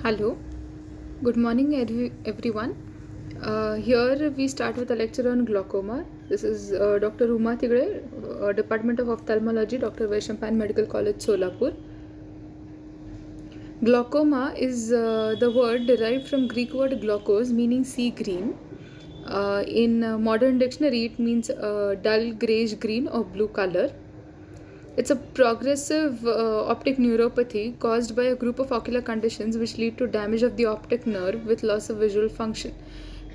Hello, good morning everyone. Here we start with a lecture on glaucoma. This is Dr. Uma Tigre, Department of Ophthalmology, Dr. Vaishampayan Medical College, Solapur. Glaucoma is the word derived from Greek word glaucos, meaning sea green. In modern dictionary, it means dull grayish green or blue color. It's a progressive optic neuropathy caused by a group of ocular conditions which lead to damage of the optic nerve with loss of visual function.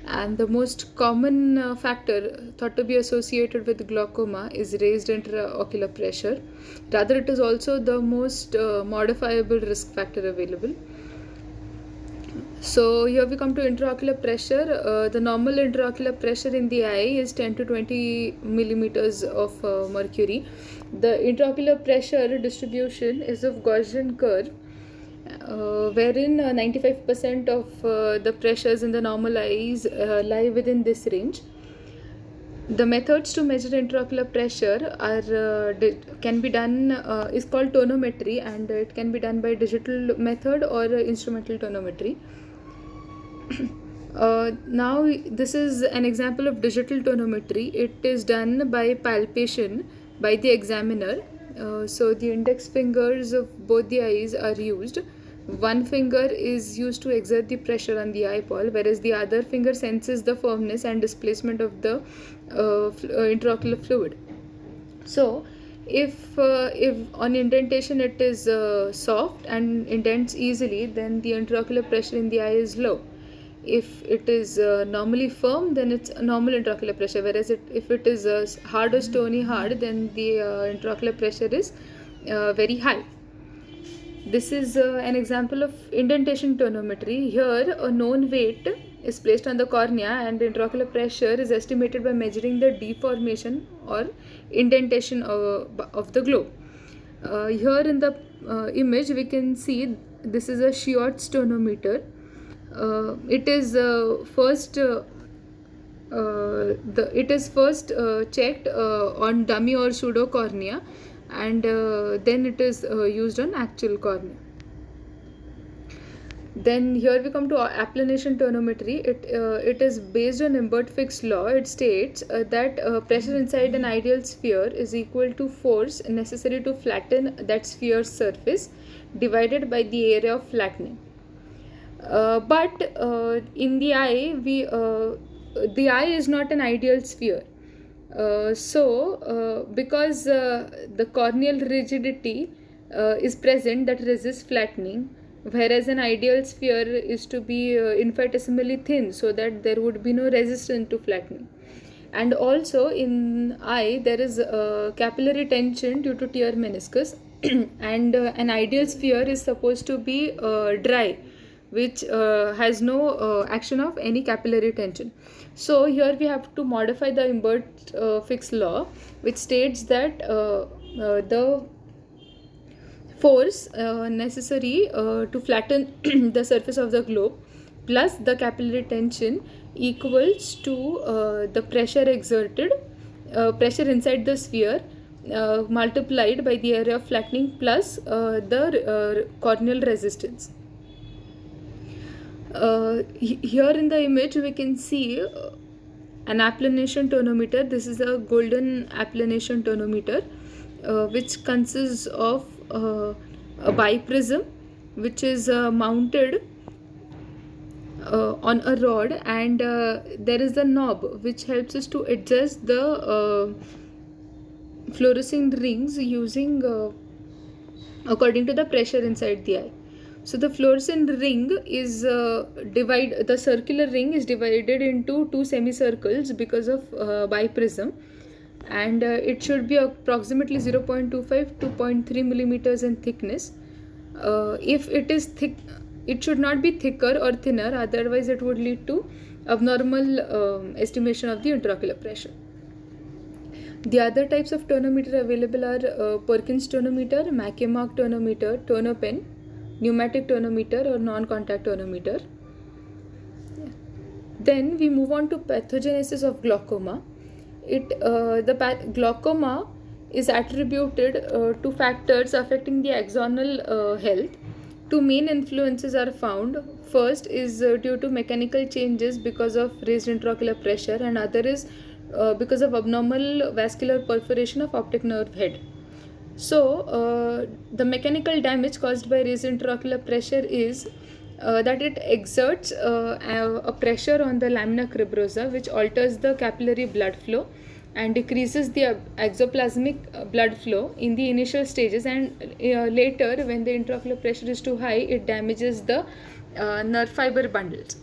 And the most common factor thought to be associated with glaucoma is raised intraocular pressure. Rather, it is also the most modifiable risk factor available. So here we come to intraocular pressure. The normal intraocular pressure in the eye is 10 to 20 millimeters of mercury. The intraocular pressure distribution is of Gaussian curve, wherein 95% of the pressures in the normal eyes lie within this range. The methods to measure intraocular pressure can be done is called tonometry, and it can be done by digital method or instrumental tonometry. Now this is an example of digital tonometry. It is done by palpation by the examiner. So the index fingers of both the eyes are used. One finger is used to exert the pressure on the eyeball, whereas the other finger senses the firmness and displacement of the intraocular fluid. So if on indentation it is soft and indents easily, then the intraocular pressure in the eye is low. If it is normally firm, then it's a normal intraocular pressure, whereas if it is hard or stony hard, then the intraocular pressure is very high. This is an example of indentation tonometry. Here a known weight is placed on the cornea and intraocular pressure is estimated by measuring the deformation or indentation of the globe. Here in the image we can see this is a Schiot's tonometer. It is first checked on dummy or pseudo cornea, and then it is used on actual cornea. Then here we come to applanation tonometry. It is based on Imbert-Fick's law. It states that pressure inside an ideal sphere is equal to force necessary to flatten that sphere's surface divided by the area of flattening. But in the eye, the eye is not an ideal sphere. Because the corneal rigidity is present that resists flattening, whereas an ideal sphere is to be infinitesimally thin, so that there would be no resistance to flattening. And also in eye there is capillary tension due to tear meniscus and an ideal sphere is supposed to be dry, which has no action of any capillary tension. So here we have to modify the Imbert-Fick's law, which states that the force necessary to flatten the surface of the globe plus the capillary tension equals to the pressure exerted, pressure inside the sphere multiplied by the area of flattening plus the corneal resistance. Here in the image we can see an applanation tonometer. This is a golden applanation tonometer which consists of a biprism which is mounted on a rod, and there is a knob which helps us to adjust the fluorescent rings using according to the pressure inside the eye. So the fluorescent ring is the circular ring is divided into two semicircles because of biprism, and it should be approximately 0.25 to 0.3 millimeters in thickness. If it is thick, it should not be thicker or thinner, otherwise it would lead to abnormal estimation of the intraocular pressure. The other types of tonometer available are Perkins tonometer, Mackey-Mark tonometer, tonopen, pneumatic tonometer or non-contact tonometer. Then we move on to pathogenesis of glaucoma. Glaucoma is attributed to factors affecting the axonal health. Two main influences are found. First is due to mechanical changes because of raised intraocular pressure, and other is because of abnormal vascular perforation of optic nerve head. So, the mechanical damage caused by raised intraocular pressure is that it exerts a pressure on the lamina cribrosa, which alters the capillary blood flow and decreases the exoplasmic blood flow in the initial stages, and later, when the intraocular pressure is too high, it damages the nerve fiber bundles.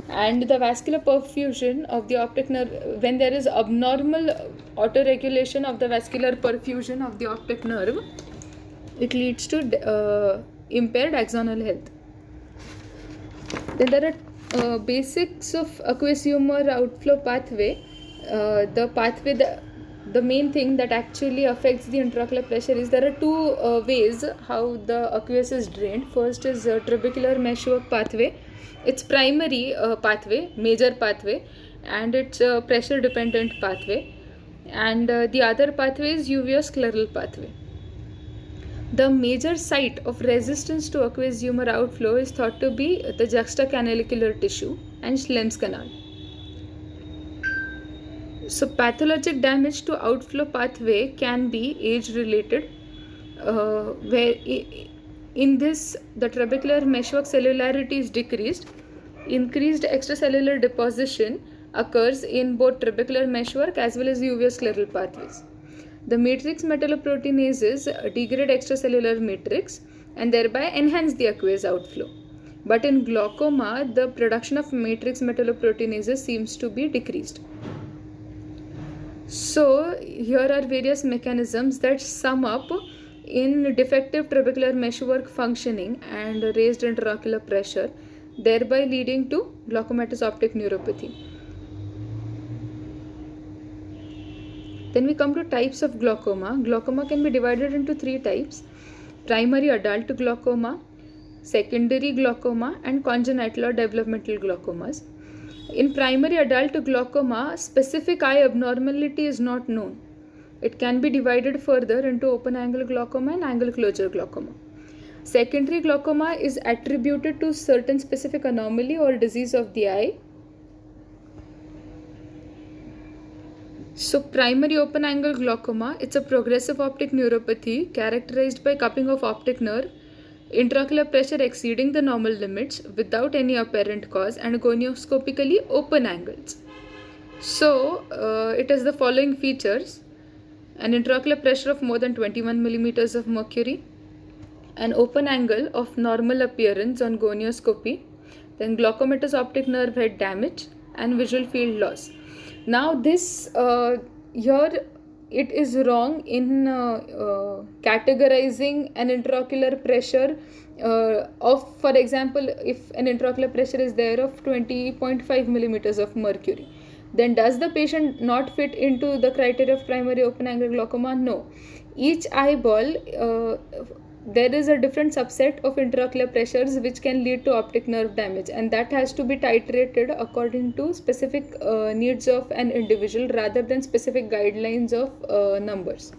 And the vascular perfusion of the optic nerve, when there is abnormal autoregulation of the vascular perfusion of the optic nerve, it leads to impaired axonal health. Then there are basics of aqueous humor outflow pathway. The main thing that actually affects the intraocular pressure is there are two ways how the aqueous is drained. First is trabecular meshwork pathway. It's primary pathway, major pathway, and it's a pressure dependent pathway. And the other pathway is uveoscleral pathway. The major site of resistance to aqueous humor outflow is thought to be the juxtacanalicular tissue and Schlemm's canal. So, pathologic damage to outflow pathway can be age-related, where in this the trabecular meshwork cellularity is decreased. Increased extracellular deposition occurs in both trabecular meshwork as well as uveoscleral pathways. The matrix metalloproteinases degrade extracellular matrix and thereby enhance the aqueous outflow. But in glaucoma, the production of matrix metalloproteinases seems to be decreased. So, here are various mechanisms that sum up in defective trabecular meshwork functioning and raised intraocular pressure, thereby leading to glaucomatous optic neuropathy. Then we come to types of glaucoma. Glaucoma can be divided into three types: primary adult glaucoma, secondary glaucoma, and congenital or developmental glaucomas. In primary adult glaucoma, specific eye abnormality is not known. It can be divided further into open angle glaucoma and angle closure glaucoma. Secondary glaucoma is attributed to certain specific anomaly or disease of the eye. So, primary open angle glaucoma, it's a progressive optic neuropathy characterized by cupping of optic nerve, intraocular pressure exceeding the normal limits without any apparent cause, and gonioscopically open angles. So, it has the following features: an intraocular pressure of more than 21 millimeters of mercury, an open angle of normal appearance on gonioscopy, then glaucomatous optic nerve head damage, and visual field loss. Now, this here it is wrong in categorizing an intraocular pressure of, for example, if an intraocular pressure is there of 20.5 millimeters of mercury, then does the patient not fit into the criteria of primary open angle glaucoma? No. Each eyeball, there is a different subset of intraocular pressures which can lead to optic nerve damage, and that has to be titrated according to specific needs of an individual rather than specific guidelines of numbers.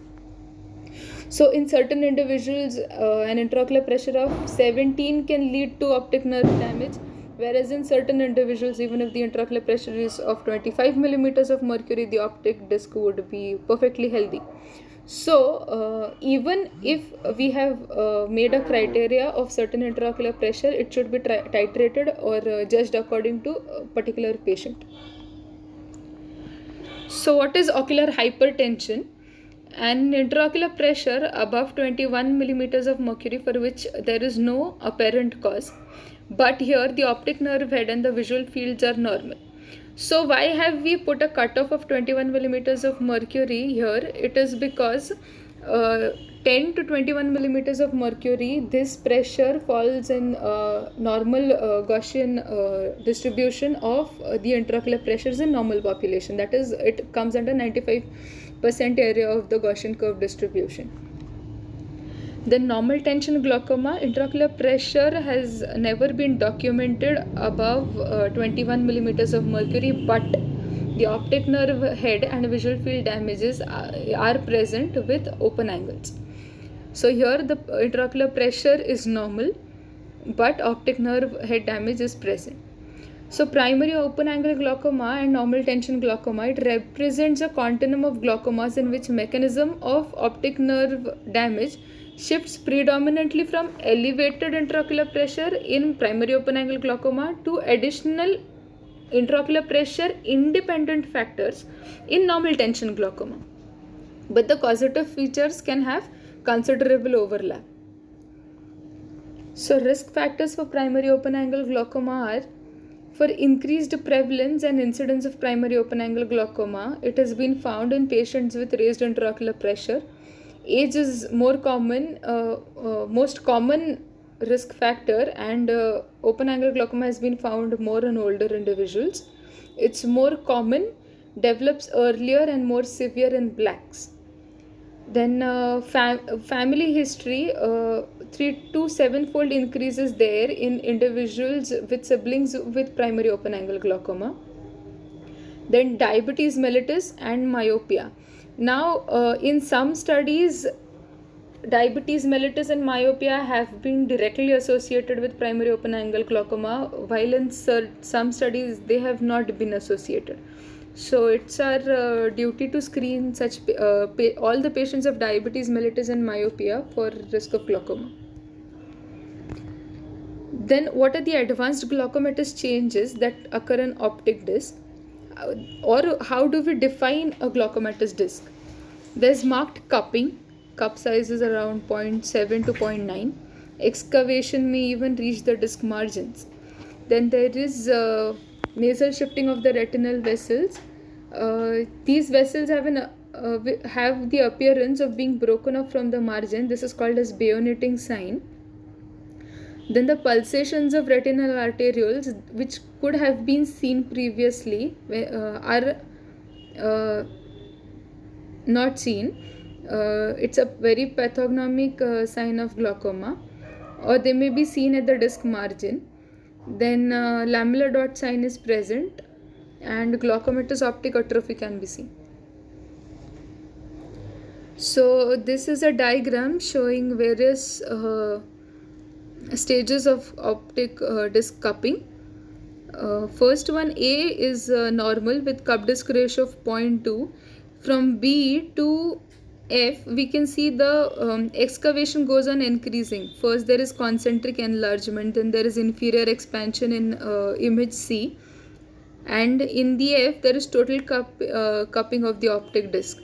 So, in certain individuals, an intraocular pressure of 17 can lead to optic nerve damage, whereas in certain individuals, even if the intraocular pressure is of 25 millimeters of mercury, the optic disc would be perfectly healthy. So, even if we have made a criteria of certain intraocular pressure, it should be titrated or judged according to a particular patient. So, what is ocular hypertension? An intraocular pressure above 21 millimeters of mercury for which there is no apparent cause, but here the optic nerve head and the visual fields are normal. So, why have we put a cutoff of 21 millimeters of mercury here? It is because 10 to 21 millimeters of mercury, this pressure falls in normal Gaussian distribution of the intraocular pressures in normal population. That is, it comes under 95% area of the Gaussian curve distribution. Then normal tension glaucoma, intraocular pressure has never been documented above 21 millimeters of mercury, but the optic nerve head and visual field damages are present with open angles. So here the intraocular pressure is normal, but optic nerve head damage is present. So primary open angle glaucoma and normal tension glaucoma, it represents a continuum of glaucomas in which mechanism of optic nerve damage shifts predominantly from elevated intraocular pressure in primary open angle glaucoma to additional intraocular pressure independent factors in normal tension glaucoma. But the causative features can have considerable overlap. So risk factors for primary open angle glaucoma are: for increased prevalence and incidence of primary open angle glaucoma, it has been found in patients with raised intraocular pressure. Age is most common risk factor, and open angle glaucoma has been found more in older individuals. It's more common, develops earlier, and more severe in blacks. Then family history, 3 to 7-fold increases there in individuals with siblings with primary open angle glaucoma. Then diabetes mellitus and myopia. Now in some studies, diabetes mellitus and myopia have been directly associated with primary open angle glaucoma, while in some studies they have not been associated. So it's our duty to screen such all the patients of diabetes mellitus and myopia for risk of glaucoma. Then what are the advanced glaucomatous changes that occur in optic disc, or how do we define a glaucomatous disc? There's marked cupping. Cup size is around 0.7 to 0.9. Excavation may even reach the disc margins. Then there is nasal shifting of the retinal vessels. These vessels have the appearance of being broken up from the margin. This is called as bayoneting sign. Then the pulsations of retinal arterioles, which could have been seen previously, are not seen. It's a very pathognomic sign of glaucoma, or they may be seen at the disc margin. Then lamellar dot sign is present, and glaucomatous optic atrophy can be seen. So this is a diagram showing various stages of optic disc cupping. First one, A, is normal with cup disc ratio of 0.2. From B to F, we can see the excavation goes on increasing. First there is concentric enlargement, then there is inferior expansion in image C, and in the F there is total cupping of the optic disc.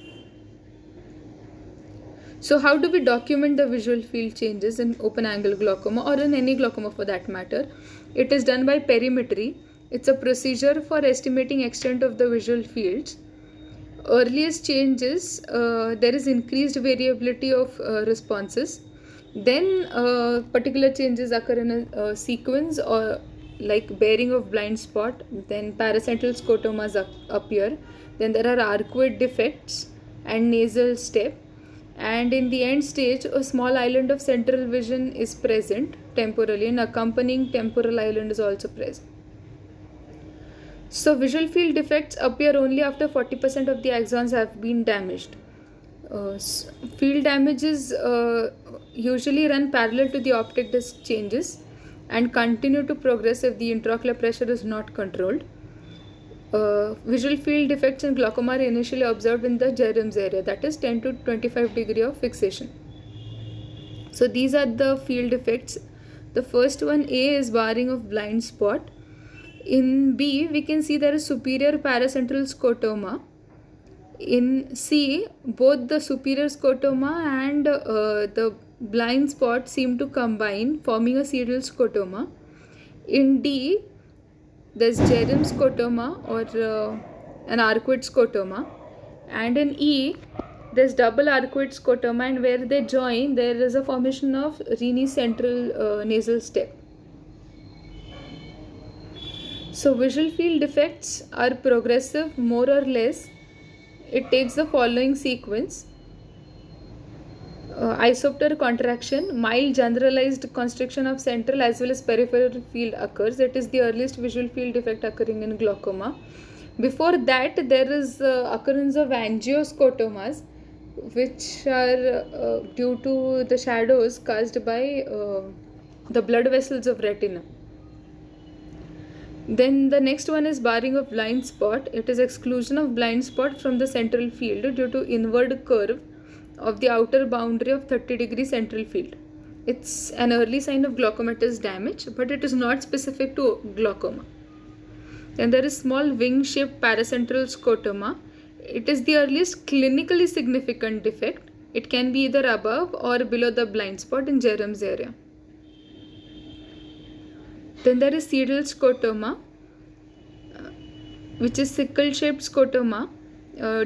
So how do we document the visual field changes in open angle glaucoma, or in any glaucoma for that matter? It is done by perimetry. It's a procedure for estimating extent of the visual fields. Earliest changes, there is increased variability of responses. Then particular changes occur in a sequence, or like bearing of blind spot. Then paracentral scotomas appear. Then there are arcuate defects and nasal step. And in the end stage, a small island of central vision is present temporally, and accompanying temporal island is also present. So visual field defects appear only after 40% of the axons have been damaged. Field damages usually run parallel to the optic disc changes and continue to progress if the intraocular pressure is not controlled. Visual field defects in glaucoma are initially observed in the Jerem's area, that is 10 to 25 degree of fixation. So these are the field defects. The first one, A, is barring of blind spot. In B, we can see there is superior paracentral scotoma. In C, both the superior scotoma and the blind spot seem to combine, forming a serial scotoma. In D, there's Jerem's scotoma, or an arcuate scotoma. And in E, there's double arcuate scotoma, and where they join, there is a formation of Reni's central nasal step. So visual field defects are progressive, more or less. It takes the following sequence. Isopter contraction, mild generalized constriction of central as well as peripheral field occurs. It is the earliest visual field defect occurring in glaucoma. Before that, there is occurrence of angioscotomas, which are due to the shadows caused by the blood vessels of retina. Then the next one is barring of blind spot. It is exclusion of blind spot from the central field due to inward curve of the outer boundary of 30-degree central field. It's an early sign of glaucomatous damage, but it is not specific to glaucoma. Then there is small wing-shaped paracentral scotoma. It is the earliest clinically significant defect. It can be either above or below the blind spot in Jerum's area. Then there is sedal scotoma, which is sickle-shaped scotoma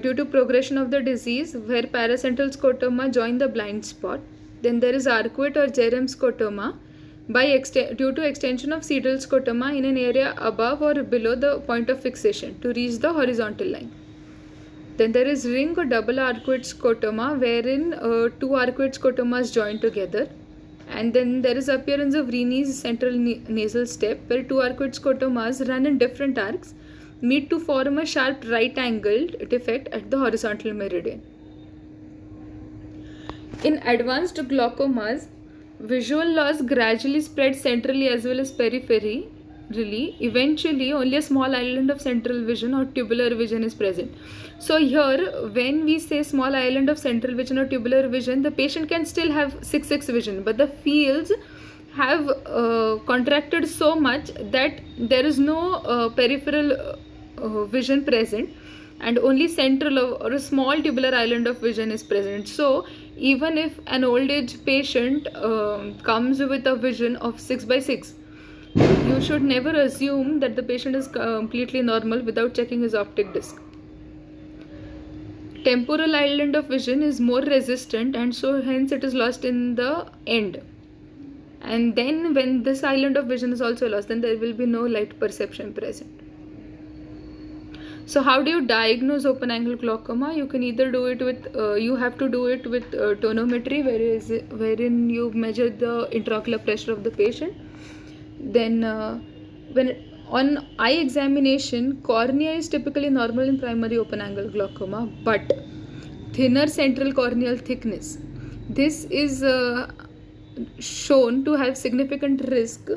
due to progression of the disease where paracentral scotoma join the blind spot. Then there is arcuate or Jerum scotoma due to extension of sedal scotoma in an area above or below the point of fixation to reach the horizontal line. Then there is ring or double arcuate scotoma wherein two arcuate scotomas join together. And then there is appearance of Reni's central nasal step where two arcuate scotomas run in different arcs meet to form a sharp right-angled defect at the horizontal meridian. In advanced glaucomas, visual loss gradually spreads centrally as well as peripherally. Eventually, only a small island of central vision or tubular vision is present. So here, when we say small island of central vision or tubular vision, the patient can still have 6/6 vision, but the fields have contracted so much that there is no peripheral vision present, and only central or a small tubular island of vision is present. So even if an old age patient comes with a vision of 6/6, you should never assume that the patient is completely normal without checking his optic disc. Temporal island of vision is more resistant, and so hence it is lost in the end. And then when this island of vision is also lost, then there will be no light perception present. So how do you diagnose open angle glaucoma? You can either do it with, you have to do it with tonometry, wherein you measure the intraocular pressure of the patient. Then when on eye examination, cornea is typically normal in primary open angle glaucoma, but thinner central corneal thickness, this is shown to have significant risk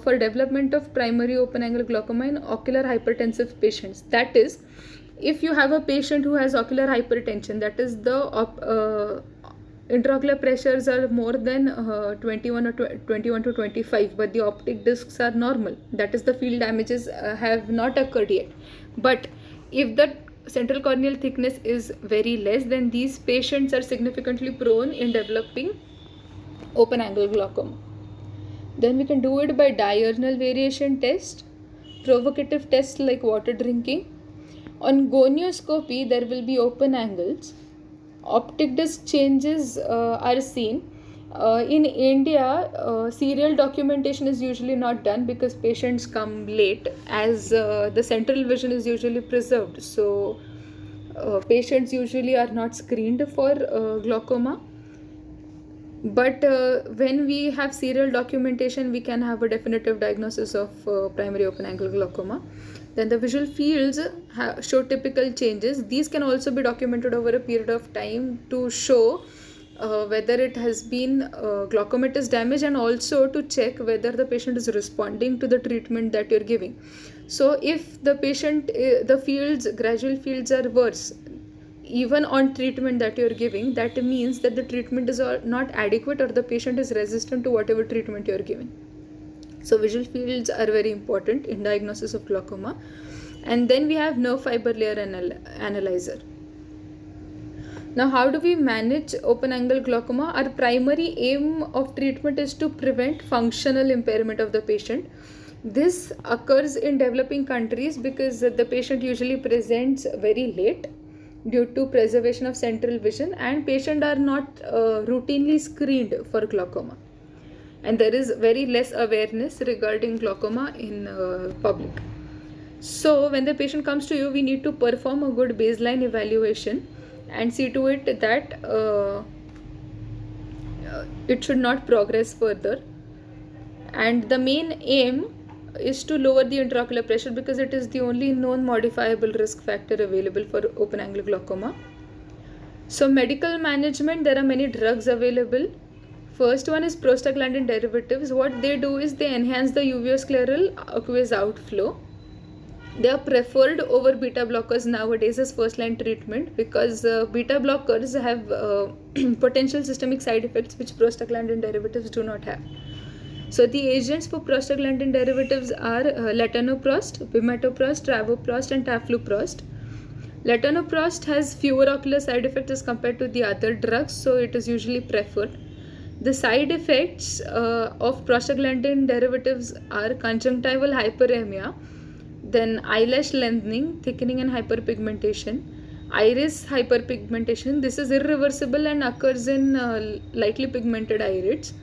for development of primary open angle glaucoma in ocular hypertensive patients. That is, if you have a patient who has ocular hypertension, that is the intraocular pressures are more than 21 to 25, but the optic discs are normal, that is the field damages have not occurred yet. But if the central corneal thickness is very less, then these patients are significantly prone in developing open angle glaucoma. Then we can do it by diurnal variation test, provocative tests like water drinking. On gonioscopy, there will be open angles. Optic disc changes are seen. In India, serial documentation is usually not done because patients come late, as the central vision is usually preserved. So patients usually are not screened for glaucoma. But when we have serial documentation, we can have a definitive diagnosis of primary open angle glaucoma. Then the visual fields show typical changes. These can also be documented over a period of time to show whether it has been glaucomatous damage, and also to check whether the patient is responding to the treatment that you're giving. So if the patient, the gradual fields are worse, even on treatment that you're giving, that means that the treatment is not adequate, or the patient is resistant to whatever treatment you're giving. So visual fields are very important in diagnosis of glaucoma. And then we have nerve fiber layer analyzer. Now, how do we manage open angle glaucoma? Our primary aim of treatment is to prevent functional impairment of the patient. This occurs in developing countries because the patient usually presents very late due to preservation of central vision, and patients are not routinely screened for glaucoma, and there is very less awareness regarding glaucoma in public. So when the patient comes to you, we need to perform a good baseline evaluation and see to it that it should not progress further. And the main aim is to lower the intraocular pressure because it is the only known modifiable risk factor available for open angle glaucoma. So medical management, there are many drugs available. First one is prostaglandin derivatives. What they do is they enhance the uveoscleral aqueous outflow. They are preferred over beta blockers nowadays as first line treatment because beta blockers have potential systemic side effects which prostaglandin derivatives do not have. So the agents for prostaglandin derivatives are latanoprost, bimatoprost, travoprost and tafluprost. Latanoprost has fewer ocular side effects as compared to the other drugs, so it is usually preferred. The side effects of prostaglandin derivatives are conjunctival hyperemia, then eyelash lengthening, thickening and hyperpigmentation, iris hyperpigmentation. This is irreversible and occurs in lightly pigmented irids.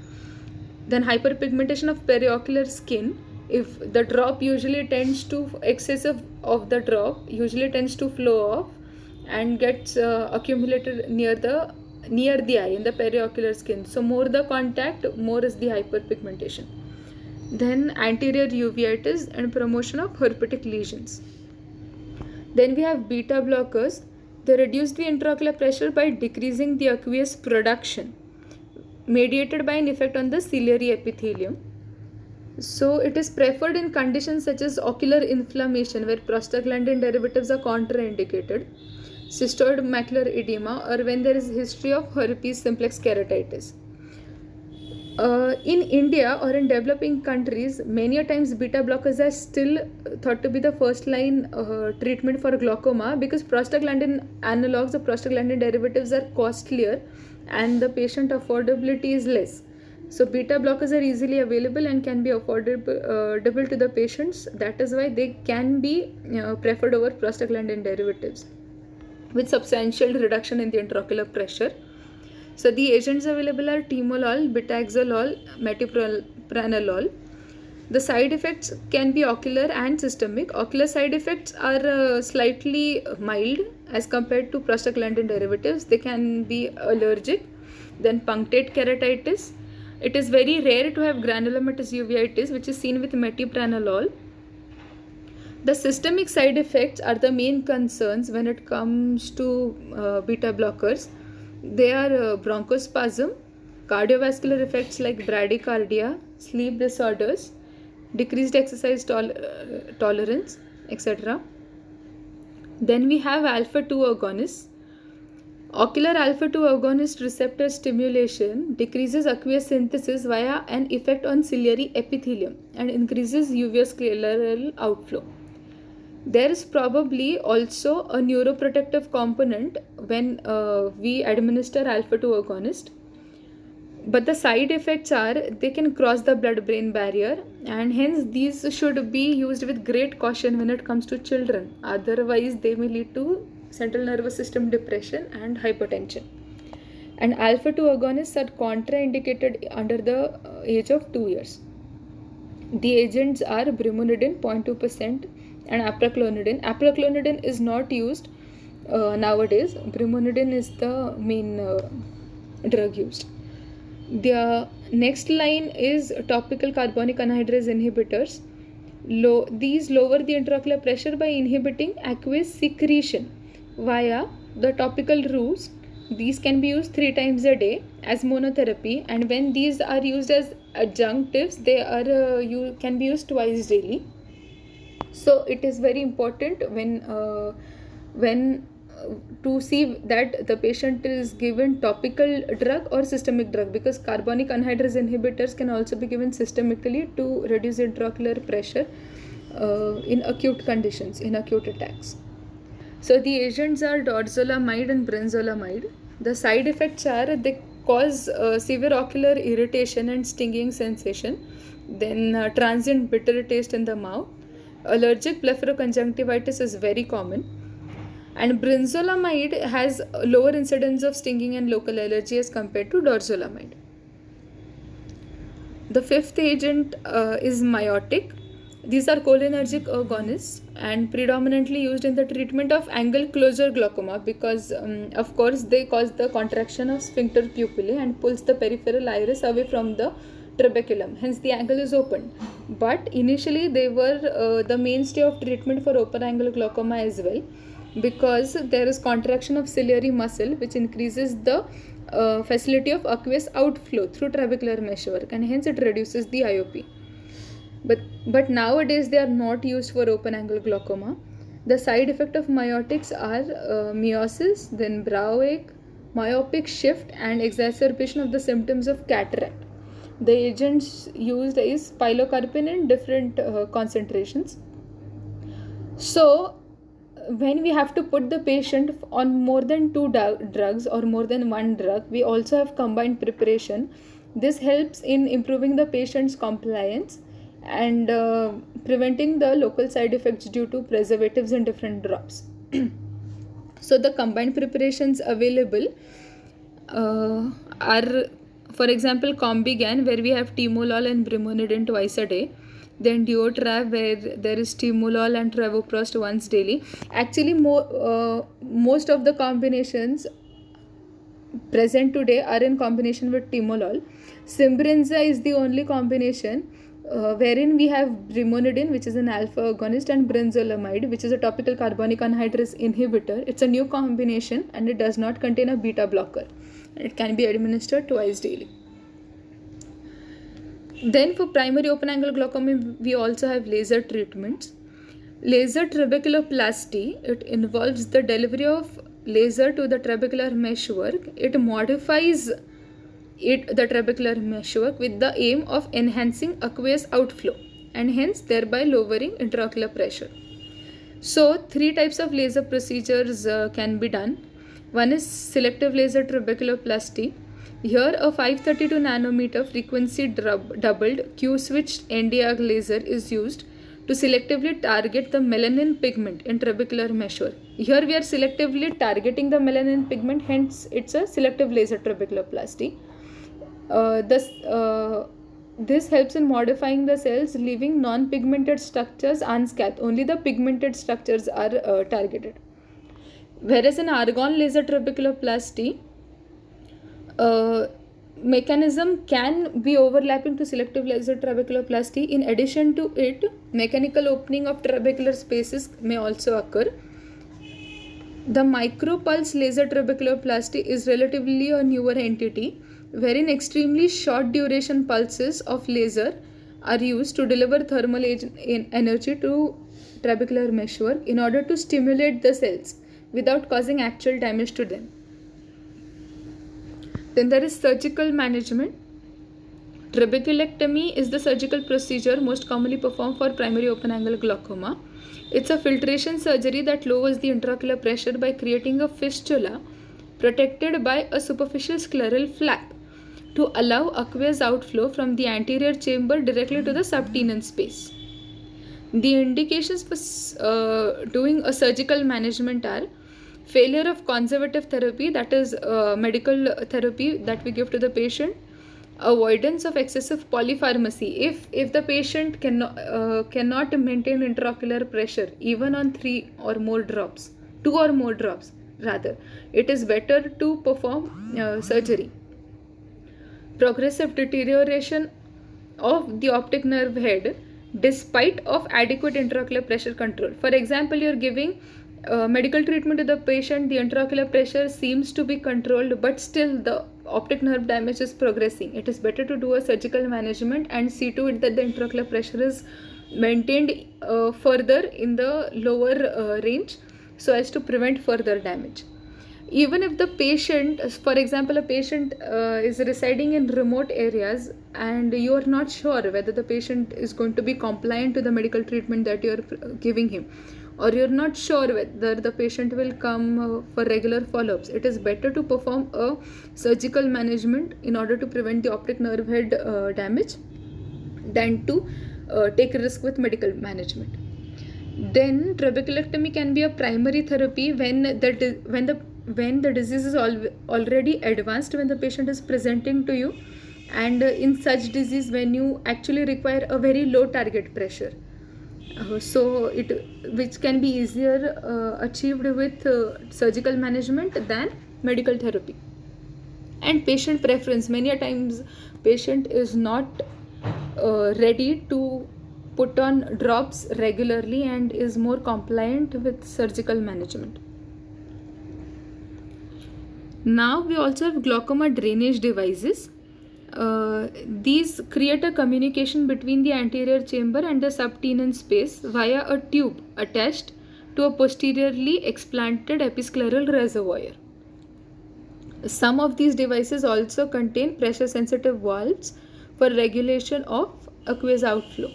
Then hyperpigmentation of periocular skin. If the drop usually tends to, excessive of the drop usually tends to flow off and gets accumulated near the eye in the periocular skin. So more the contact, more is the hyperpigmentation. Then anterior uveitis and promotion of herpetic lesions. Then we have beta blockers. They reduce the intraocular pressure by decreasing the aqueous production, mediated by an effect on the ciliary epithelium. So it is preferred in conditions such as ocular inflammation where prostaglandin derivatives are contraindicated, cystoid macular edema, or when there is history of herpes simplex keratitis. In India or in developing countries, many a times beta blockers are still thought to be the first line treatment for glaucoma because prostaglandin analogs or prostaglandin derivatives are costlier and the patient affordability is less. So beta blockers are easily available and can be affordable to the patients. That is why they can be preferred over prostaglandin derivatives with substantial reduction in the intraocular pressure. So the agents available are timolol, betaxolol, metoprolol. The side effects can be ocular and systemic. Ocular side effects are slightly mild as compared to prostaglandin derivatives. They can be allergic, then punctate keratitis. It is very rare to have granulomatous uveitis, which is seen with metoprolol. The systemic side effects are the main concerns when it comes to beta blockers. They are bronchospasm, cardiovascular effects like bradycardia, sleep disorders, decreased exercise tolerance, etc. Then we have alpha 2 agonists. Ocular alpha 2 agonist receptor stimulation decreases aqueous synthesis via an effect on ciliary epithelium and increases uveoscleral outflow. There is probably also a neuroprotective component when we administer alpha 2 agonist, but the side effects are they can cross the blood-brain barrier and hence these should be used with great caution when it comes to children. Otherwise, they may lead to central nervous system depression and hypertension. And alpha 2 agonists are contraindicated under the age of 2 years. The agents are brimonidine 0.2% and apraclonidine. Apraclonidine is not used nowadays. Brimonidine is the main drug used. The next line is topical carbonic anhydrase inhibitors. These lower the intraocular pressure by inhibiting aqueous secretion via the topical routes. These can be used 3 times a day as monotherapy, and when these are used as adjunctives, they are can be used twice daily. So it is very important when to see that the patient is given topical drug or systemic drug, because carbonic anhydrase inhibitors can also be given systemically to reduce intraocular pressure in acute conditions, in acute attacks. So the agents are dorzolamide and brinzolamide. The side effects are they cause severe ocular irritation and stinging sensation, then transient bitter taste in the mouth. Allergic blepharoconjunctivitis is very common, and brinzolamide has lower incidence of stinging and local allergy as compared to dorzolamide. The fifth agent is miotic. These are cholinergic agonists and predominantly used in the treatment of angle closure glaucoma because of course they cause the contraction of sphincter pupillae and pulls the peripheral iris away from the trabeculum, hence the angle is opened. But initially they were the mainstay of treatment for open angle glaucoma as well, because there is contraction of ciliary muscle which increases the facility of aqueous outflow through trabecular meshwork, and hence it reduces the IOP. But nowadays they are not used for open angle glaucoma. The side effect of myotics are miosis, then brow ache, myopic shift, and exacerbation of the symptoms of cataract. The agents used is pilocarpine in different concentrations. So when we have to put the patient on more than two drugs or more than one drug, we also have combined preparation. This helps in improving the patient's compliance and preventing the local side effects due to preservatives in different drops. So the combined preparations available are, for example, Combigan, where we have timolol and brimonidine twice a day. Then Duotrav, where there is timolol and travoprost once daily. Actually, most of the combinations present today are in combination with timolol. Simbrinza is the only combination wherein we have brimonidine, which is an alpha agonist, and brinzolamide, which is a topical carbonic anhydrase inhibitor. It's a new combination and it does not contain a beta blocker. It can be administered twice daily. Then for primary open angle glaucoma, we also have laser treatments. Laser trabeculoplasty, it involves the delivery of laser to the trabecular meshwork. It modifies the trabecular meshwork with the aim of enhancing aqueous outflow and hence thereby lowering intraocular pressure. So 3 types of laser procedures can be done. One is selective laser trabeculoplasty. Here a 532 nanometer frequency doubled Q-switched Nd:YAG laser is used to selectively target the melanin pigment in trabecular meshwork. Here we are selectively targeting the melanin pigment, hence it's a selective laser trabeculoplasty. This helps in modifying the cells, leaving non-pigmented structures unscathed. Only the pigmented structures are targeted. Whereas in argon laser trabeculoplasty, mechanism can be overlapping to selective laser trabeculoplasty. In addition to it, mechanical opening of trabecular spaces may also occur. The micropulse laser trabeculoplasty is relatively a newer entity, wherein extremely short duration pulses of laser are used to deliver thermal energy to trabecular meshwork in order to stimulate the cells without causing actual damage to them. Then there is surgical management. Trabeculectomy is the surgical procedure most commonly performed for primary open angle glaucoma. It's a filtration surgery that lowers the intraocular pressure by creating a fistula protected by a superficial scleral flap to allow aqueous outflow from the anterior chamber directly to the subtenon space. The indications for doing a surgical management are failure of conservative therapy, that is medical therapy that we give to the patient, avoidance of excessive polypharmacy. If the patient cannot maintain intraocular pressure even on 2 or more drops rather, it is better to perform surgery. Progressive deterioration of the optic nerve head despite of adequate intraocular pressure control. For example, you are giving medical treatment to the patient, the intraocular pressure seems to be controlled, but still the optic nerve damage is progressing. It is better to do a surgical management and see to it that the intraocular pressure is maintained further in the lower range so as to prevent further damage. Even if the patient, for example, a patient is residing in remote areas and you are not sure whether the patient is going to be compliant to the medical treatment that you are giving him, or you're not sure whether the patient will come for regular follow-ups, it is better to perform a surgical management in order to prevent the optic nerve head damage than to take risk with medical management. Then trabeculectomy can be a primary therapy when the disease is already advanced, when the patient is presenting to you, and in such disease when you actually require a very low target pressure. Which can be easier achieved with surgical management than medical therapy. And patient preference, many a times patient is not ready to put on drops regularly and is more compliant with surgical management. Now we also have glaucoma drainage devices. These create a communication between the anterior chamber and the subtenon space via a tube attached to a posteriorly explanted episcleral reservoir. Some of these devices also contain pressure sensitive valves for regulation of aqueous outflow.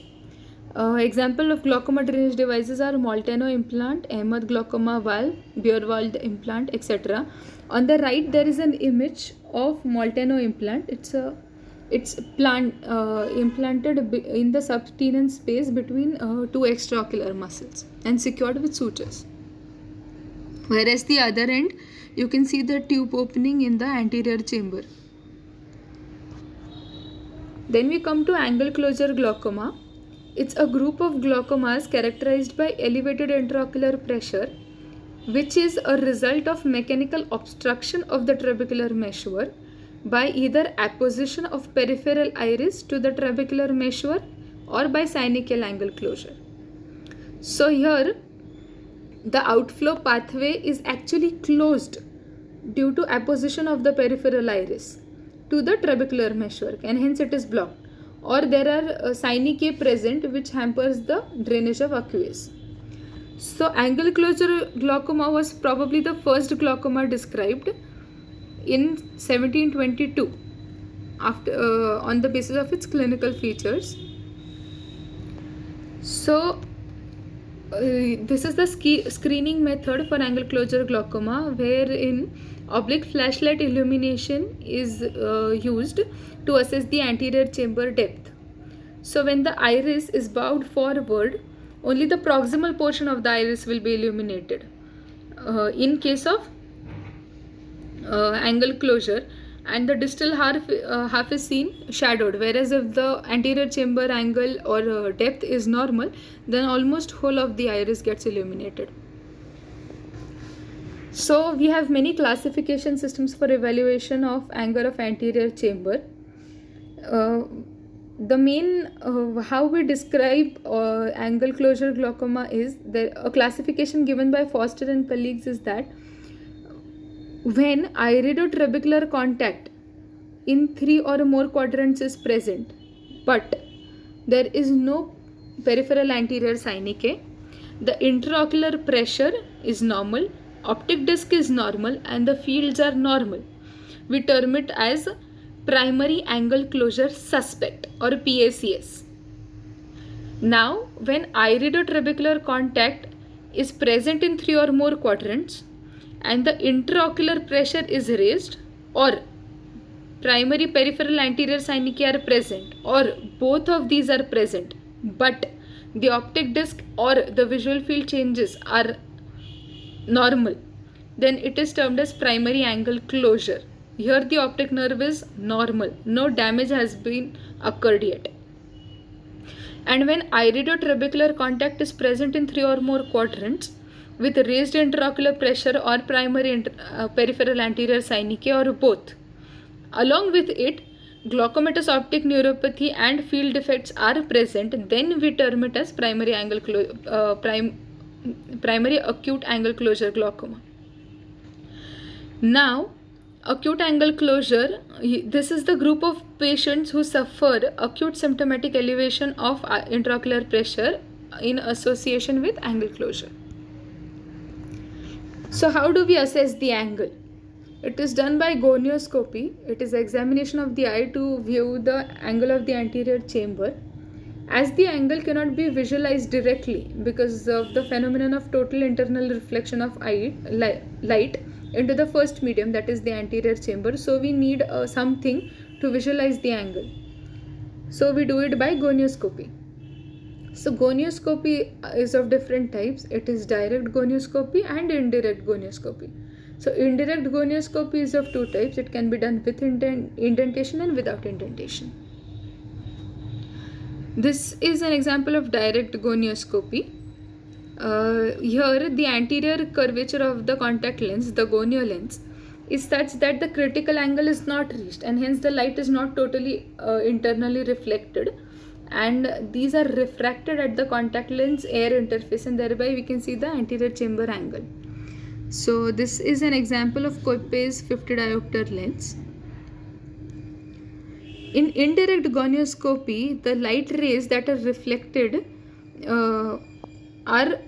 Example of glaucoma drainage devices are Molteno implant, Ahmed glaucoma valve, Beerwald implant, etc. On the right, there is an image of Molteno implant. It's implanted in the subtenon space between two extraocular muscles and secured with sutures. Whereas the other end, you can see the tube opening in the anterior chamber. Then we come to angle closure glaucoma. It's a group of glaucomas characterized by elevated intraocular pressure, which is a result of mechanical obstruction of the trabecular meshwork by either apposition of peripheral iris to the trabecular meshwork or by synechial angle closure. So here, the outflow pathway is actually closed due to apposition of the peripheral iris to the trabecular meshwork, and hence it is blocked. Or there are synechiae present which hampers the drainage of aqueous. So angle closure glaucoma was probably the first glaucoma described in 1722 after on the basis of its clinical features. So this is the screening method for angle closure glaucoma, wherein oblique flashlight illumination is used to assess the anterior chamber depth. So when the iris is bowed forward, only the proximal portion of the iris will be illuminated. In case of angle closure, and the distal half is seen shadowed, whereas if the anterior chamber angle or depth is normal, then almost whole of the iris gets illuminated. So we have many classification systems for evaluation of angle of anterior chamber. The main how we describe angle closure glaucoma is a classification given by Foster and colleagues is that when iridotrabecular contact in 3 or more quadrants is present, but there is no peripheral anterior synechiae, the intraocular pressure is normal, optic disc is normal, and the fields are normal, we term it as primary angle closure suspect or PACS. Now, when iridotrabecular contact is present in 3 or more quadrants and the intraocular pressure is raised, or primary peripheral anterior synechiae are present, or both of these are present, but the optic disc or the visual field changes are normal, then it is termed as primary angle closure. Here the optic nerve is normal, no damage has been occurred yet. And when iridotrabecular contact is present in 3 or more quadrants with raised intraocular pressure or primary peripheral anterior synechiae or both, along with it glaucomatous optic neuropathy and field defects are present, then we term it as primary acute angle closure glaucoma. Now, acute angle closure, this is the group of patients who suffer acute symptomatic elevation of intraocular pressure in association with angle closure. So how do we assess the angle? It is done by gonioscopy. It is examination of the eye to view the angle of the anterior chamber. As the angle cannot be visualized directly because of the phenomenon of total internal reflection of light into the first medium, that is the anterior chamber, so we need something to visualize the angle. So we do it by gonioscopy. So gonioscopy is of different types. It is direct gonioscopy and indirect gonioscopy. So indirect gonioscopy is of two types. It can be done with indentation and without indentation. This is an example of direct gonioscopy. Here the anterior curvature of the contact lens, the gonio lens, is such that the critical angle is not reached and hence the light is not totally internally reflected, and these are refracted at the contact lens air interface, and thereby we can see the anterior chamber angle. So this is an example of Koipes 50 diopter lens. In indirect gonioscopy, the light rays that uh, are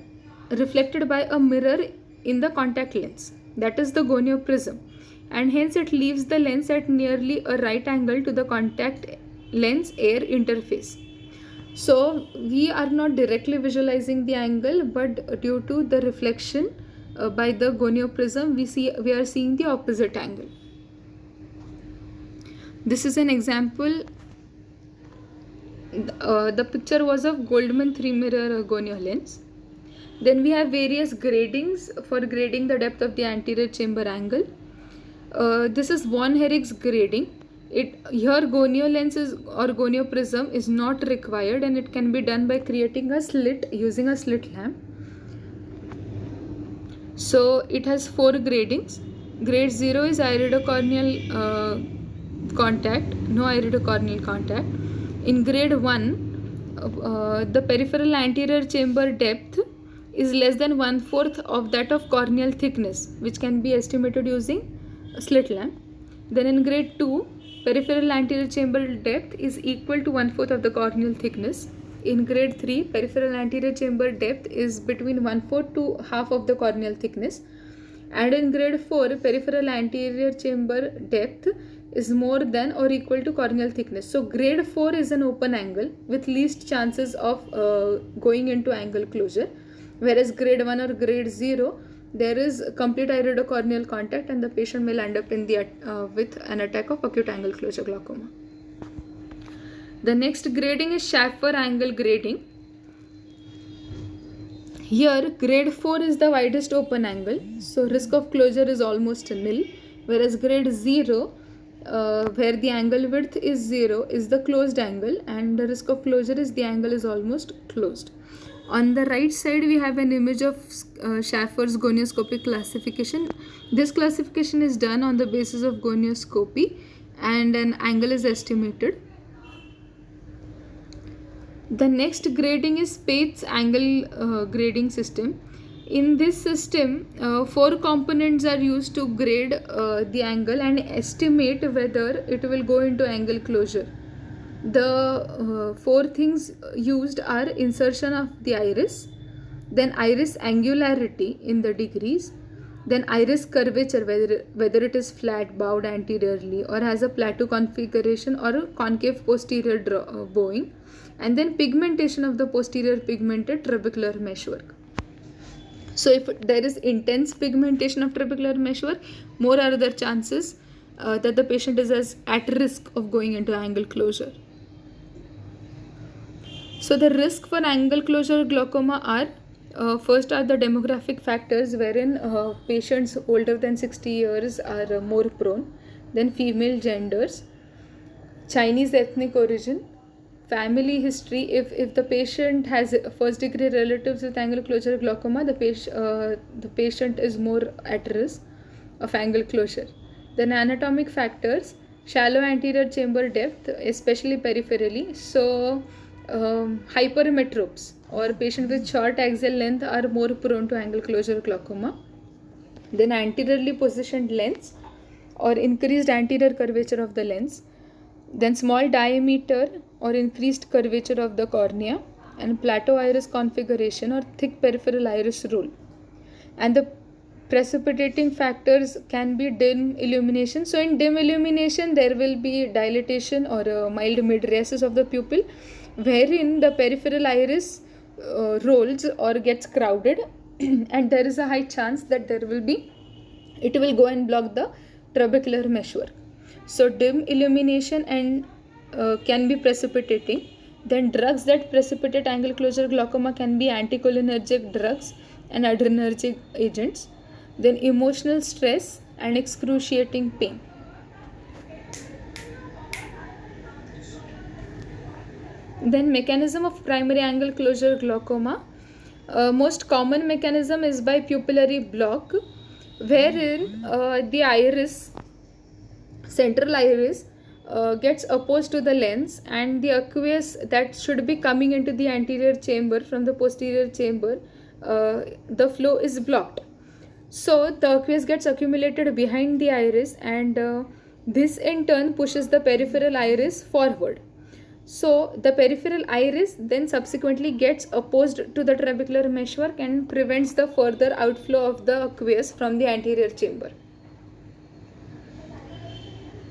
reflected by a mirror in the contact lens, that is the gonioprism, and hence it leaves the lens at nearly a right angle to the contact lens air interface. So we are not directly visualizing the angle, but due to the reflection by the gonioprism, we are seeing the opposite angle. This is an example. The picture was of Goldman 3 mirror gonio lens. Then we have various gradings for grading the depth of the anterior chamber angle. This is von Herig's grading. Here gonio lens or gonio prism is not required, and it can be done by creating a slit using a slit lamp. So it has 4 gradings. Grade 0 is iridocorneal contact, no iridocorneal contact. In grade 1, the peripheral anterior chamber depth is less than 1/4 of that of corneal thickness, which can be estimated using a slit lamp. Then in grade 2, peripheral anterior chamber depth is equal to 1/4 of the corneal thickness. In grade 3, peripheral anterior chamber depth is between 1/4 to half of the corneal thickness. And in grade 4, peripheral anterior chamber depth is more than or equal to corneal thickness. So grade 4 is an open angle with least chances of going into angle closure, whereas grade 1 or grade 0, there is complete iridocorneal contact and the patient may land up in the with an attack of acute angle closure glaucoma. The next grading is Schaffer angle grading. Here grade 4 is the widest open angle, so risk of closure is almost nil, whereas grade 0, where the angle width is 0, is the closed angle, and the risk of closure is the angle is almost closed. On the right side we have an image of Schaffer's gonioscopic classification. This classification is done on the basis of gonioscopy and an angle is estimated. The next grading is Spaeth's angle grading system. In this system, 4 components are used to grade the angle and estimate whether it will go into angle closure. The 4 things used are insertion of the iris, then iris angularity in the degrees, then iris curvature, whether it is flat bowed anteriorly or has a plateau configuration or a concave posterior bowing, and then pigmentation of the posterior pigmented trabecular meshwork. So if there is intense pigmentation of trabecular meshwork, more are the chances that the patient is at risk of going into angle closure. So the risk for angle closure glaucoma are first are the demographic factors, wherein patients older than 60 years are more prone, then female genders, Chinese ethnic origin, family history. If the patient has first degree relatives with angle closure glaucoma, the patient is more at risk of angle closure. Then anatomic factors, shallow anterior chamber depth, especially peripherally. So hypermetropes or patients with short axial length are more prone to angle closure glaucoma. Then anteriorly positioned lens or increased anterior curvature of the lens, then small diameter or increased curvature of the cornea, and plateau iris configuration or thick peripheral iris rule. And the precipitating factors can be dim illumination. So in dim illumination there will be dilatation or a mild mydriasis of the pupil, wherein the peripheral iris rolls or gets crowded and there is a high chance that it will go and block the trabecular meshwork. So dim illumination and can be precipitating. Then drugs that precipitate angle closure glaucoma can be anticholinergic drugs and adrenergic agents. Then emotional stress and excruciating pain. Then mechanism of primary angle closure glaucoma. Most common mechanism is by pupillary block, wherein the iris, central iris, gets opposed to the lens, and the aqueous that should be coming into the anterior chamber from the posterior chamber, the flow is blocked. So the aqueous gets accumulated behind the iris, and this in turn pushes the peripheral iris forward. So the peripheral iris then subsequently gets opposed to the trabecular meshwork and prevents the further outflow of the aqueous from the anterior chamber.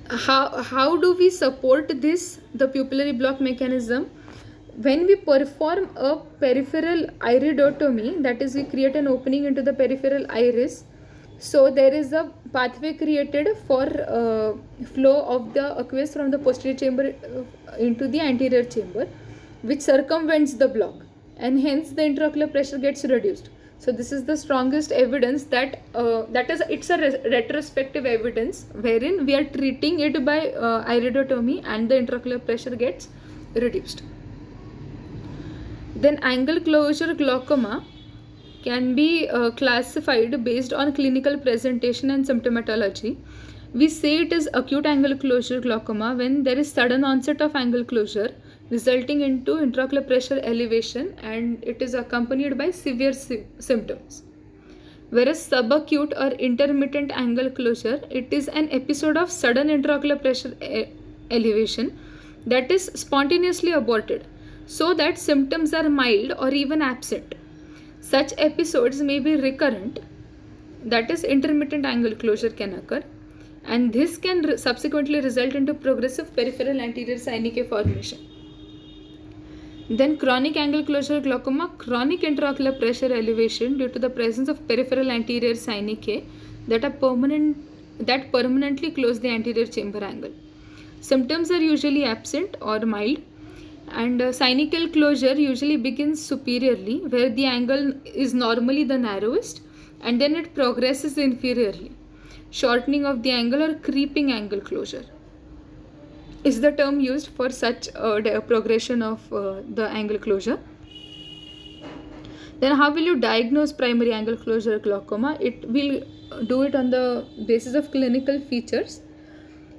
How do we support this, the pupillary block mechanism? When we perform a peripheral iridotomy, that is, we create an opening into the peripheral iris, so there is a pathway created for flow of the aqueous from the posterior chamber into the anterior chamber, which circumvents the block, and hence the intraocular pressure gets reduced. So this is the strongest evidence that it's a retrospective evidence wherein we are treating it by iridotomy and the intraocular pressure gets reduced. Then angle closure glaucoma can be classified based on clinical presentation and symptomatology. We say it is acute angle closure glaucoma when there is sudden onset of angle closure resulting into intraocular pressure elevation, and it is accompanied by severe symptoms. Whereas subacute or intermittent angle closure, it is an episode of sudden intraocular pressure elevation that is spontaneously aborted, so that symptoms are mild or even absent. Such episodes may be recurrent, that is, intermittent angle closure can occur, and this can subsequently result into progressive peripheral anterior synechiae formation. Then chronic angle closure glaucoma, chronic intraocular pressure elevation due to the presence of peripheral anterior synechiae that permanently close the anterior chamber angle. Symptoms are usually absent or mild, and synechial closure usually begins superiorly where the angle is normally the narrowest, and then it progresses inferiorly. Shortening of the angle or creeping angle closure is the term used for such progression of the angle closure. Then how will you diagnose primary angle closure glaucoma? It will do it on the basis of clinical features.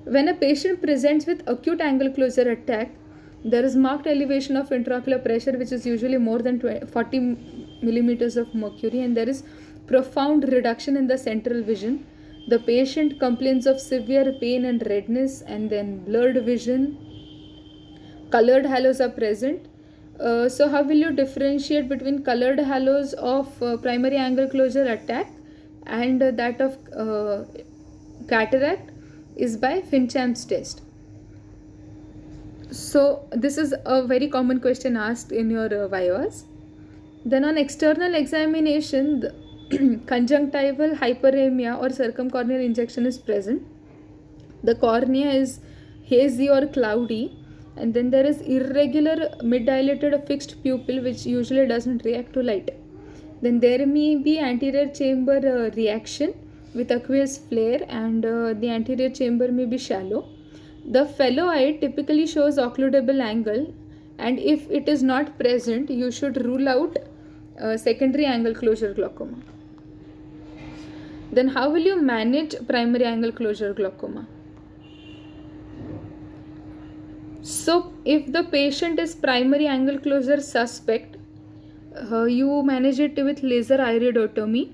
When a patient presents with acute angle closure attack, there is marked elevation of intraocular pressure, which is usually more than 40 millimeters of mercury, and there is profound reduction in the central vision. The patient complains of severe pain and redness, and then blurred vision. Colored halos are present. So how will you differentiate between colored halos of primary angle closure attack and that of cataract? Is by Finchamp's test. So this is a very common question asked in your vivas. Then on external examination, the conjunctival hyperemia or circumcorneal injection is present. The cornea is hazy or cloudy, and then there is irregular mid-dilated fixed pupil which usually doesn't react to light. Then there may be anterior chamber reaction with aqueous flare, and the anterior chamber may be shallow. The fellow eye typically shows occludable angle, and if it is not present, you should rule out secondary angle closure glaucoma. Then how will you manage primary angle closure glaucoma? So if the patient is primary angle closure suspect, you manage it with laser iridotomy.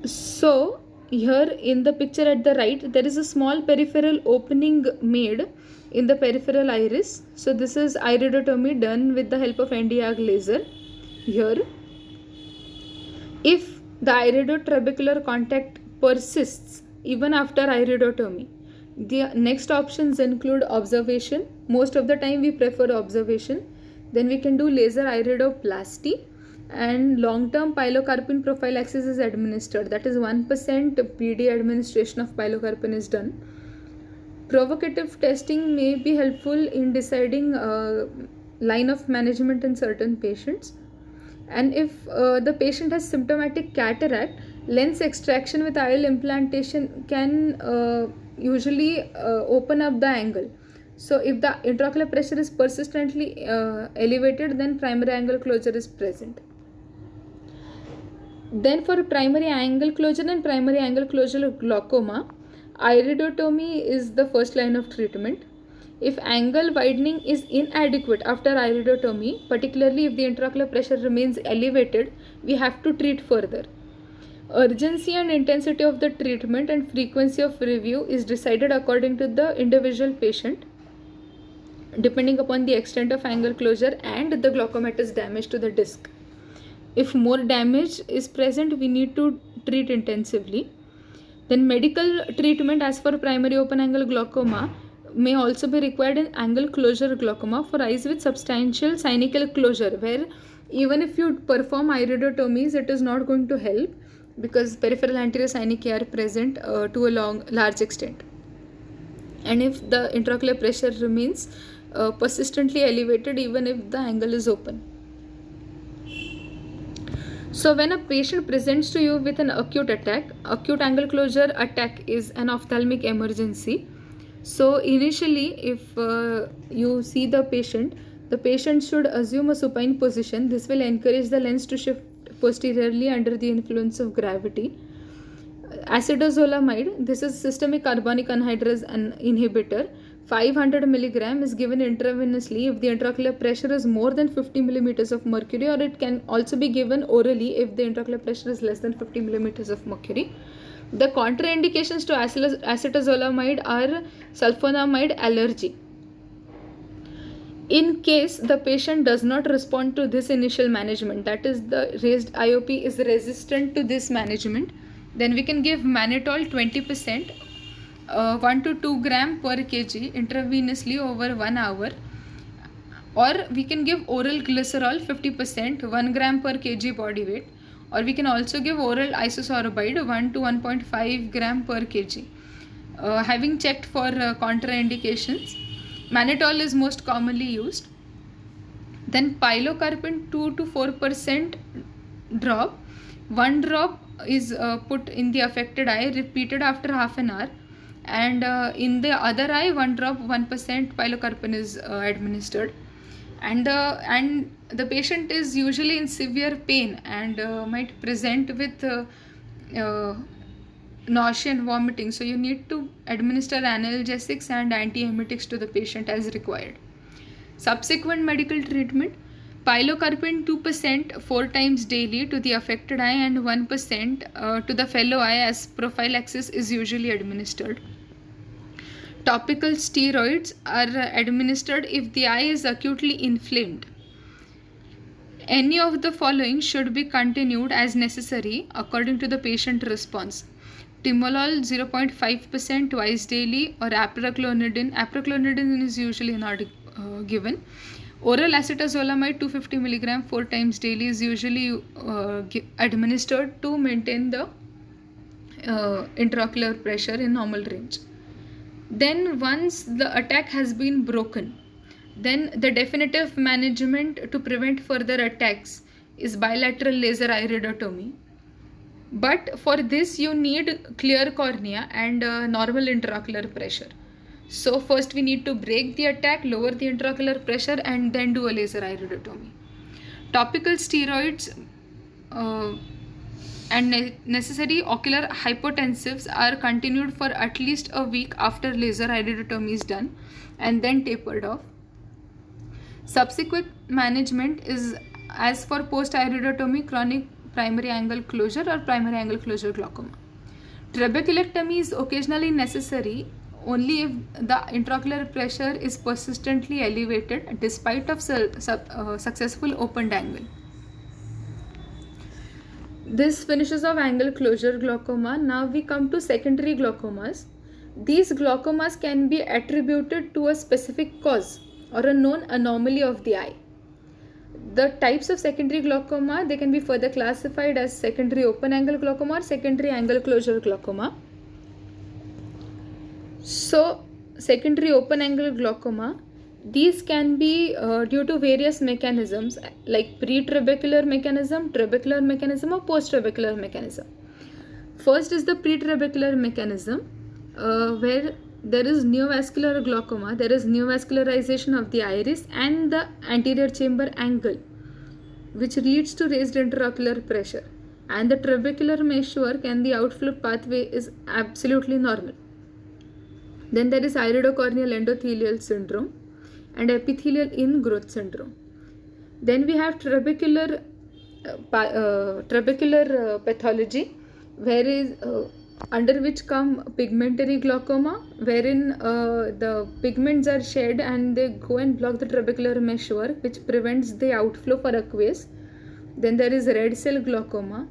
So here in the picture at the right, there is a small peripheral opening made in the peripheral iris. So this is iridotomy done with the help of Nd:YAG laser. Here, if the iridotrabecular contact persists even after iridotomy, the next options include observation. Most of the time we prefer observation. Then we can do laser iridoplasty, and long-term pilocarpine prophylaxis is administered. That is 1% PD administration of pilocarpine is done. Provocative testing may be helpful in deciding line of management in certain patients. And if the patient has symptomatic cataract, lens extraction with IOL implantation can usually open up the angle. So if the intraocular pressure is persistently elevated, then primary angle closure is present. Then for primary angle closure and primary angle closure glaucoma, iridotomy is the first line of treatment. If angle widening is inadequate after iridotomy, particularly if the intraocular pressure remains elevated, we have to treat further. Urgency and intensity of the treatment and frequency of review is decided according to the individual patient, depending upon the extent of angle closure and the glaucomatous damage to the disc. If more damage is present, we need to treat intensively. Then medical treatment as for primary open angle glaucoma may also be required in angle closure glaucoma for eyes with substantial cynical closure, where even if you perform iridotomies, it is not going to help because peripheral anterior synechiae are present to a large extent. And if the intraocular pressure remains persistently elevated even if the angle is open. So when a patient presents to you with an acute attack, acute angle closure attack is an ophthalmic emergency. So initially, if you see the patient should assume a supine position. This will encourage the lens to shift posteriorly under the influence of gravity. Acetazolamide, this is systemic carbonic anhydrase inhibitor. 500 milligram is given intravenously if the intraocular pressure is more than 50 millimeters of mercury, or it can also be given orally if the intraocular pressure is less than 50 millimeters of mercury. The contraindications to acetazolamide are sulfonamide allergy. In case the patient does not respond to this initial management, that is the raised IOP is resistant to this management, then we can give mannitol 20%, 1 to 2 gram per kg intravenously over 1 hour, or we can give oral glycerol 50%, 1 gram per kg body weight, or we can also give oral isosorbide 1 to 1.5 gram per kg. Having checked for contraindications, mannitol is most commonly used. Then pilocarpine 2 to 4% drop. 1 drop is put in the affected eye, repeated after half an hour, and in the other eye 1 drop 1% pilocarpine is administered, and the patient is usually in severe pain and might present with nausea and vomiting, so you need to administer analgesics and antiemetics to the patient as required. Subsequent medical treatment: pilocarpine 2% 4 times daily to the affected eye and 1% to the fellow eye as prophylaxis is usually administered. Topical steroids are administered if the eye is acutely inflamed. Any of the following should be continued as necessary according to the patient response: timolol 0.5% twice daily, or apraclonidine. Apraclonidine is usually not given. Oral acetazolamide 250 mg 4 times daily is usually administered to maintain the intraocular pressure in normal range. Then once the attack has been broken, then the definitive management to prevent further attacks is bilateral laser iridotomy. But for this you need clear cornea and normal intraocular pressure. So first we need to break the attack, lower the intraocular pressure, and then do a laser iridotomy. Topical steroids and necessary ocular hypotensives are continued for at least a week after laser iridotomy is done and then tapered off. Subsequent management is as for post-iridotomy chronic primary angle closure or primary angle closure glaucoma. Trabeculectomy is occasionally necessary only if the intraocular pressure is persistently elevated despite of successful opened angle. This finishes off angle closure glaucoma. Now we come to secondary glaucomas. These glaucomas can be attributed to a specific cause or a known anomaly of the eye. The types of secondary glaucoma, they can be further classified as secondary open angle glaucoma or secondary angle closure glaucoma. So secondary open angle glaucoma, these can be due to various mechanisms like pretrabecular mechanism, trabecular mechanism, or post-trabecular mechanism. First is the pretrabecular mechanism where there is neovascular glaucoma, there is neovascularization of the iris and the anterior chamber angle, which leads to raised intraocular pressure, and the trabecular meshwork and the outflow pathway is absolutely normal. Then there is iridocorneal endothelial syndrome and epithelial ingrowth syndrome. Then we have trabecular pathology, where is under which come pigmentary glaucoma, wherein the pigments are shed and they go and block the trabecular meshwork, which prevents the outflow for aqueous. Then there is red cell glaucoma,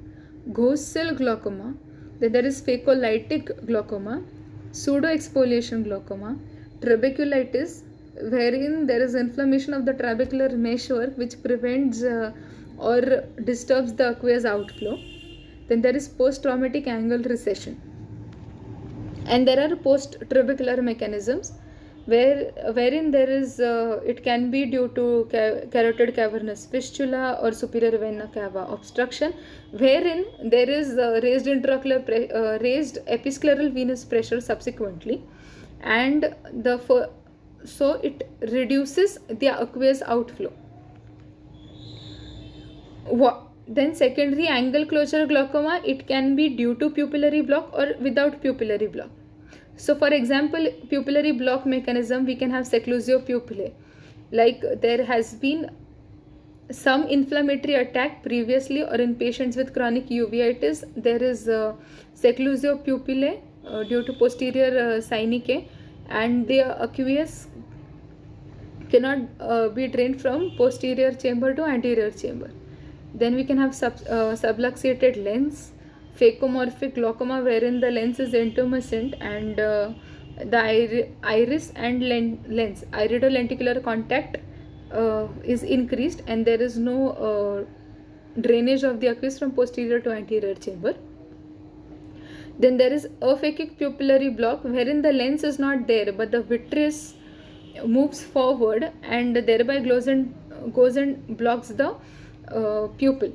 ghost cell glaucoma. Then there is phacolytic glaucoma, pseudo-exfoliation glaucoma, trabeculitis, wherein there is inflammation of the trabecular meshwork which prevents or disturbs the aqueous outflow. Then there is post-traumatic angle recession. And there are post-trabecular mechanisms wherein there is it can be due to carotid cavernous fistula or superior vena cava obstruction, wherein there is raised raised episcleral venous pressure subsequently, and so it reduces the aqueous outflow. Then secondary angle closure glaucoma, it can be due to pupillary block or without pupillary block. So for example, pupillary block mechanism, we can have seclusio pupillae. Like there has been some inflammatory attack previously, or in patients with chronic uveitis, there is seclusio pupillae due to posterior synechiae, and the aqueous cannot be drained from posterior chamber to anterior chamber. Then we can have subluxated lens, phacomorphic glaucoma, wherein the lens is intumescent and the iris and lens iridolenticular contact is increased, and there is no drainage of the aqueous from posterior to anterior chamber. Then there is aphakic pupillary block, wherein the lens is not there but the vitreous moves forward and thereby goes and blocks the pupil.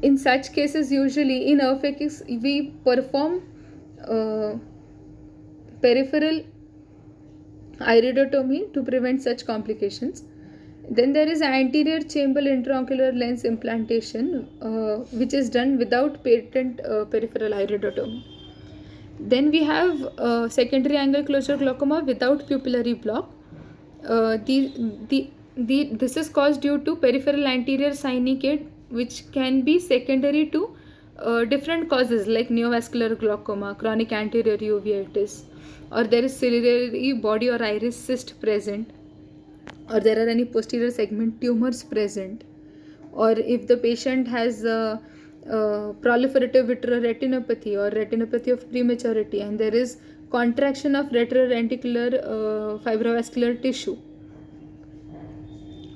In such cases, usually in aphakics, we perform peripheral iridotomy to prevent such complications. Then there is anterior chamber intraocular lens implantation, which is done without patent peripheral iridotomy. Then we have secondary angle closure glaucoma without pupillary block. This is caused due to peripheral anterior synechiae, which can be secondary to different causes like neovascular glaucoma, chronic anterior uveitis, or there is ciliary body or iris cyst present, or there are any posterior segment tumors present, or if the patient has proliferative vitreoretinopathy or retinopathy of prematurity, and there is contraction of retroreticular fibrovascular tissue.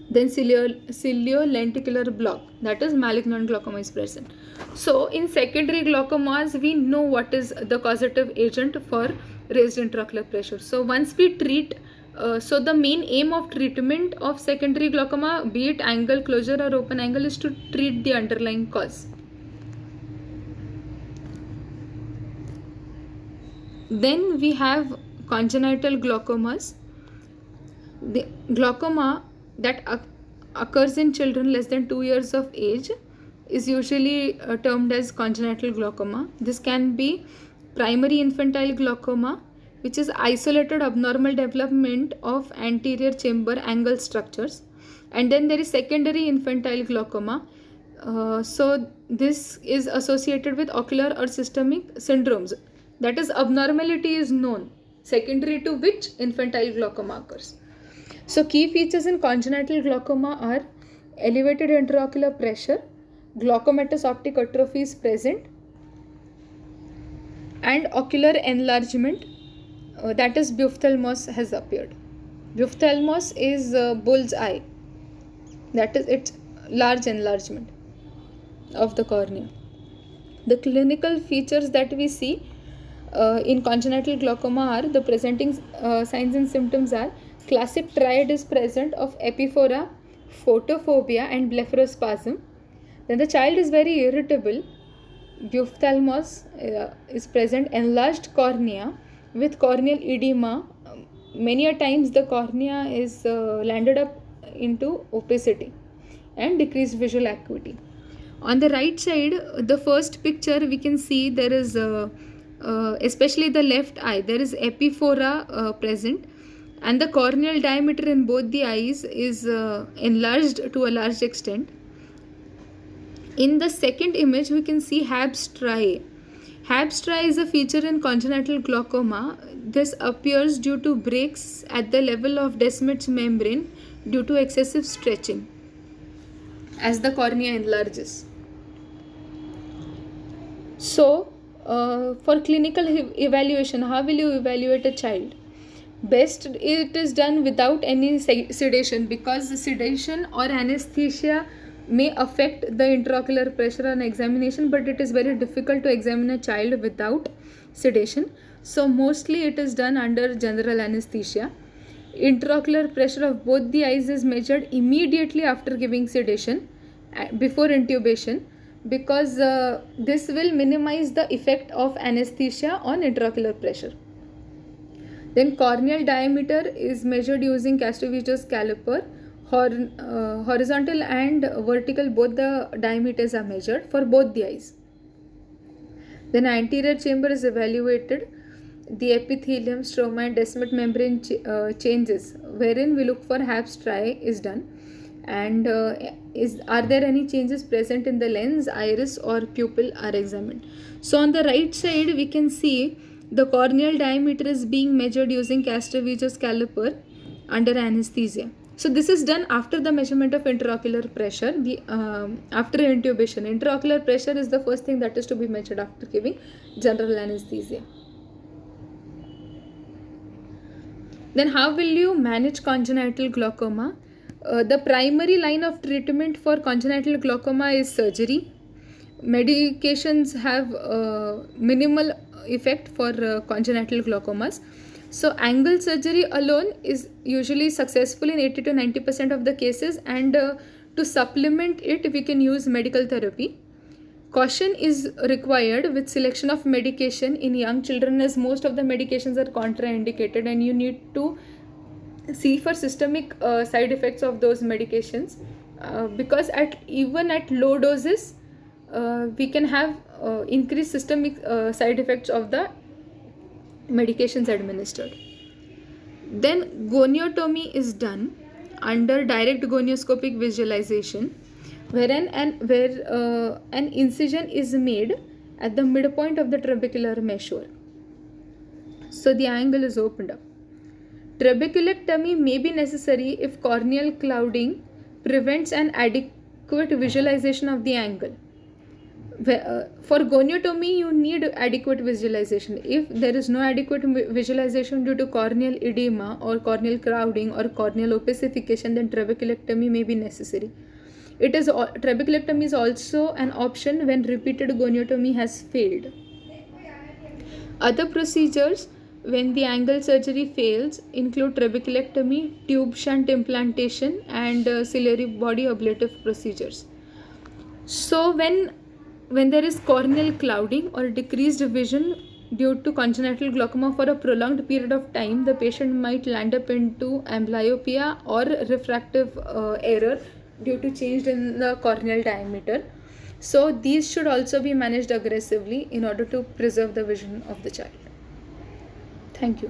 Then ciliolenticular block, that is malignant glaucoma, is present. So in secondary glaucomas, we know what is the causative agent for raised intraocular pressure. So once we treat, so the main aim of treatment of secondary glaucoma, be it angle closure or open angle, is to treat the underlying cause. Then we have congenital glaucomas. The glaucoma that occurs in children less than 2 years of age is usually termed as congenital glaucoma. This can be primary infantile glaucoma, which is isolated abnormal development of anterior chamber angle structures, and then there is secondary infantile glaucoma. So this is associated with ocular or systemic syndromes. That is, abnormality is known, secondary to which infantile glaucoma occurs. So key features in congenital glaucoma are elevated intraocular pressure, glaucomatous optic atrophy is present, and ocular enlargement, that is buphthalmos has appeared. Buphthalmos is bull's eye, that is its large enlargement of the cornea. The clinical features that we see in congenital glaucoma are, the presenting signs and symptoms are, classic triad is present of epiphora, photophobia and blepharospasm. Then the child is very irritable. Buphthalmos is present, enlarged cornea with corneal edema. Many a times the cornea is landed up into opacity and decreased visual acuity. On the right side, the first picture, we can see there is especially the left eye, there is epiphora present, and the corneal diameter in both the eyes is enlarged to a large extent. In the second image, we can see HABS striae. HABS striae is a feature in congenital glaucoma. This appears due to breaks at the level of Descemet's membrane due to excessive stretching as the cornea enlarges. So, for clinical evaluation, how will you evaluate a child? Best it is done without any sedation, because the sedation or anesthesia may affect the intraocular pressure on examination, but it is very difficult to examine a child without sedation. So mostly it is done under general anesthesia. Intraocular pressure of both the eyes is measured immediately after giving sedation, before intubation, because this will minimize the effect of anesthesia on intraocular pressure. Then corneal diameter is measured using Castovejos caliper. Horizontal and vertical, both the diameters are measured for both the eyes. Then anterior chamber is evaluated. The epithelium, stroma and Descemet membrane changes, wherein we look for HABS striae is done. And are there any changes present in the lens, iris or pupil are examined. So on the right side we can see the corneal diameter is being measured using Castovejos caliper under anesthesia. So this is done after the measurement of intraocular pressure. After intubation, intraocular pressure is the first thing that is to be measured after giving general anesthesia. Then how will you manage congenital glaucoma? The primary line of treatment for congenital glaucoma is surgery. Medications have minimal effect for congenital glaucomas. So angle surgery alone is usually successful in 80 to 90% of the cases, and to supplement it we can use medical therapy. Caution is required with selection of medication in young children, as most of the medications are contraindicated, and you need to see for systemic side effects of those medications, because even at low doses we can have increased systemic side effects of the medications administered. Then goniotomy is done under direct gonioscopic visualization, wherein an incision is made at the midpoint of the trabecular meshwork. So the angle is opened up. Trabeculectomy may be necessary if corneal clouding prevents an adequate visualization of the angle. For goniotomy you need adequate visualization. If there is no adequate visualization due to corneal edema or corneal crowding or corneal opacification, then trabeculectomy may be necessary. Trabeculectomy is also an option when repeated goniotomy has failed. Other procedures when the angle surgery fails include trabeculectomy, tube shunt implantation and ciliary body ablative procedures. So when there is corneal clouding or decreased vision due to congenital glaucoma for a prolonged period of time, the patient might land up into amblyopia or refractive error due to change in the corneal diameter. So these should also be managed aggressively in order to preserve the vision of the child. Thank you.